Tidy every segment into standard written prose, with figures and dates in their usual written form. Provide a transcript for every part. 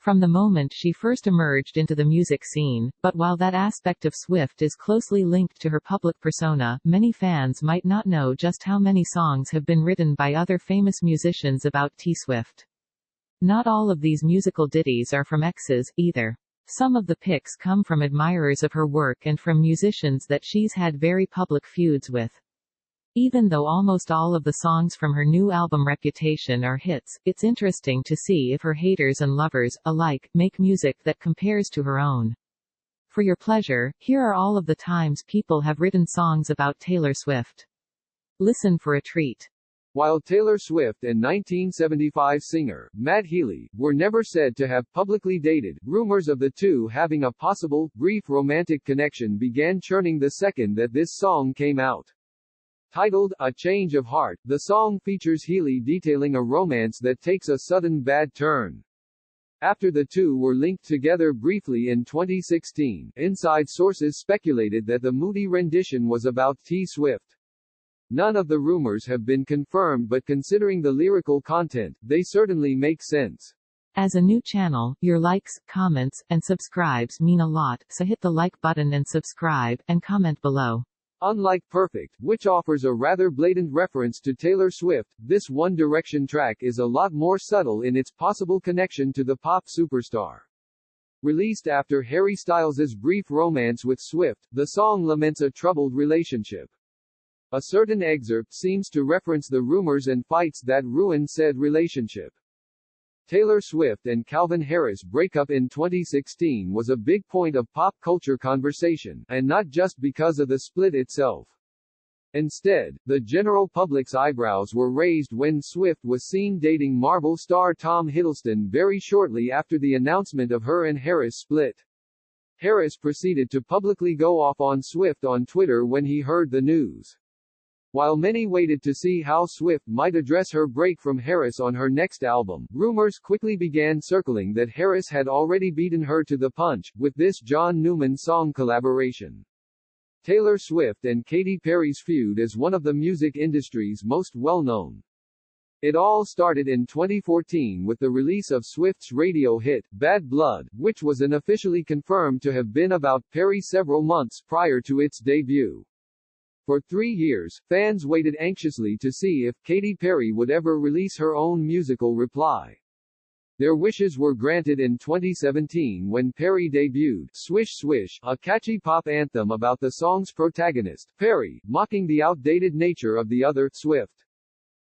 from the moment she first emerged into the music scene, but while that aspect of Swift is closely linked to her public persona, many fans might not know just how many songs have been written by other famous musicians about T. Swift. Not all of these musical ditties are from exes, either. Some of the picks come from admirers of her work and from musicians that she's had very public feuds with. Even though almost all of the songs from her new album Reputation are hits, it's interesting to see if her haters and lovers, alike, make music that compares to her own. For your pleasure, here are all of the times people have written songs about Taylor Swift. Listen for a treat. While Taylor Swift and 1975 singer, Matt Healy, were never said to have publicly dated, rumors of the two having a possible, brief romantic connection began churning the second that this song came out. Titled, A Change of Heart, the song features Healy detailing a romance that takes a sudden bad turn. After the two were linked together briefly in 2016, inside sources speculated that the moody rendition was about T. Swift. None of the rumors have been confirmed, but considering the lyrical content, they certainly make sense. As a new channel, your likes, comments, and subscribes mean a lot, so hit the like button and subscribe, and comment below. Unlike Perfect, which offers a rather blatant reference to Taylor Swift, this One Direction track is a lot more subtle in its possible connection to the pop superstar. Released after Harry Styles' brief romance with Swift, the song laments a troubled relationship. A certain excerpt seems to reference the rumors and fights that ruined said relationship. Taylor Swift and Calvin Harris' breakup in 2016 was a big point of pop culture conversation, and not just because of the split itself. Instead, the general public's eyebrows were raised when Swift was seen dating Marvel star Tom Hiddleston very shortly after the announcement of her and Harris' split. Harris proceeded to publicly go off on Swift on Twitter when he heard the news. While many waited to see how Swift might address her break from Harris on her next album, rumors quickly began circling that Harris had already beaten her to the punch, with this John Newman song collaboration. Taylor Swift and Katy Perry's feud is one of the music industry's most well-known. It all started in 2014 with the release of Swift's radio hit, Bad Blood, which was unofficially confirmed to have been about Perry several months prior to its debut. For 3 years, fans waited anxiously to see if Katy Perry would ever release her own musical reply. Their wishes were granted in 2017 when Perry debuted Swish Swish, a catchy pop anthem about the song's protagonist, Perry, mocking the outdated nature of the other, Swift.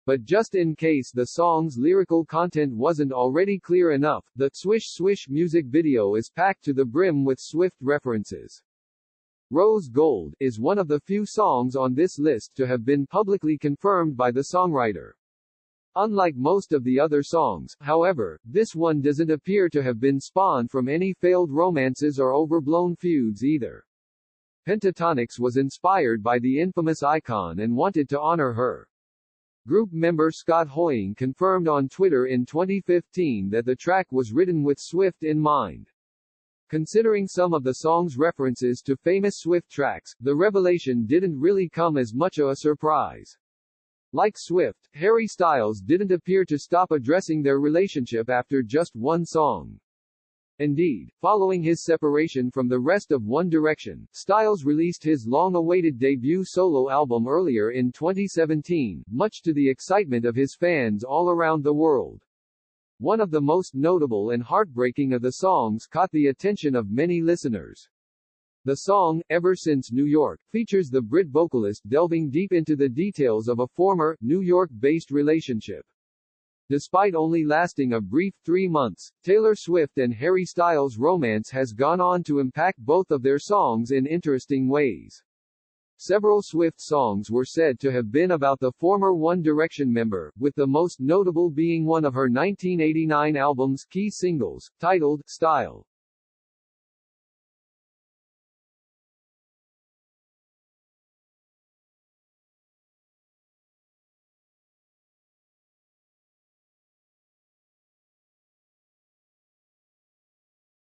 But just in case the song's lyrical content wasn't already clear enough, the Swish Swish music video is packed to the brim with Swift references. Rose Gold is one of the few songs on this list to have been publicly confirmed by the songwriter. Unlike most of the other songs, however, this one doesn't appear to have been spawned from any failed romances or overblown feuds either. Pentatonix was inspired by the infamous icon and wanted to honor her. Group member Scott Hoying confirmed on Twitter in 2015 that the track was written with Swift in mind. Considering some of the song's references to famous Swift tracks, the revelation didn't really come as much of a surprise. Like Swift, Harry Styles didn't appear to stop addressing their relationship after just one song. Indeed, following his separation from the rest of One Direction, Styles released his long-awaited debut solo album earlier in 2017, much to the excitement of his fans all around the world. One of the most notable and heartbreaking of the songs caught the attention of many listeners. The song, Ever Since New York, features the Brit vocalist delving deep into the details of a former, New York-based relationship. Despite only lasting a brief 3 months, Taylor Swift and Harry Styles' romance has gone on to impact both of their songs in interesting ways. Several Swift songs were said to have been about the former One Direction member, with the most notable being one of her 1989 album's key singles, titled, Style.